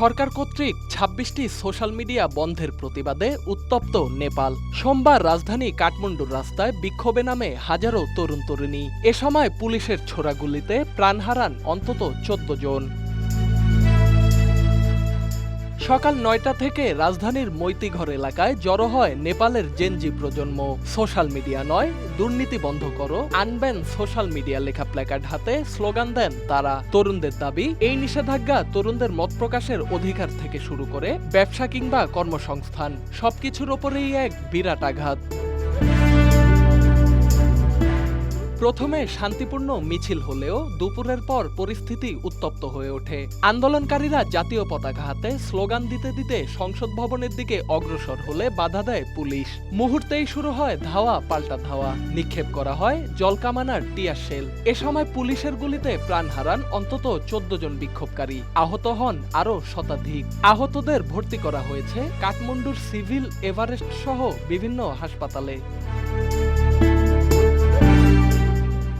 সরকার কর্তৃক ২৬টি social media বন্ধের প্রতিবাদে উত্তপ্ত নেপাল। সোমবার রাজধানী কাঠমান্ডুর রাস্তায় বিক্ষোভে নামে হাজারো তরুণ তরুণী। এ সময় পুলিশের ছোড়া গুলিতে প্রাণ হারান অন্তত ১৪ জন। সকাল ৯টা থেকে রাজধানীর মৈতীঘর এলাকায় জড়ো হয় নেপালের জেনজি প্রজন্ম। সোশ্যাল মিডিয়া নয়, দুর্নীতি বন্ধ করো, আনব্যান সোশ্যাল মিডিয়া লেখা প্ল্যাকার্ড হাতে স্লোগান দেন তারা। তরুণদের দাবি, এই নিষেধাজ্ঞা তরুণদের মত প্রকাশের অধিকার থেকে শুরু করে ব্যবসা কিংবা কর্মসংস্থান সবকিছুর ওপরেই এক বিরাট আঘাত। প্রথমে শান্তিপূর্ণ মিছিল হলেও দুপুরের পর পরিস্থিতি উত্তপ্ত হয়ে ওঠে। আন্দোলনকারীরা জাতীয় পতাকা হাতে স্লোগান দিতে দিতে সংসদ ভবনের দিকে অগ্রসর হলে বাধা দেয় পুলিশ। মুহূর্তেই শুরু হয় ধাওয়া পাল্টা ধাওয়া, নিক্ষেপ করা হয় জলকামানার টিয়ার শেল। এ সময় পুলিশের গুলিতে প্রাণ হারান অন্তত ১৪ জন বিক্ষোভকারী, আহত হন আরও শতাধিক। আহতদের ভর্তি করা হয়েছে কাঠমান্ডুর সিভিল এভারেস্ট সহ বিভিন্ন হাসপাতালে।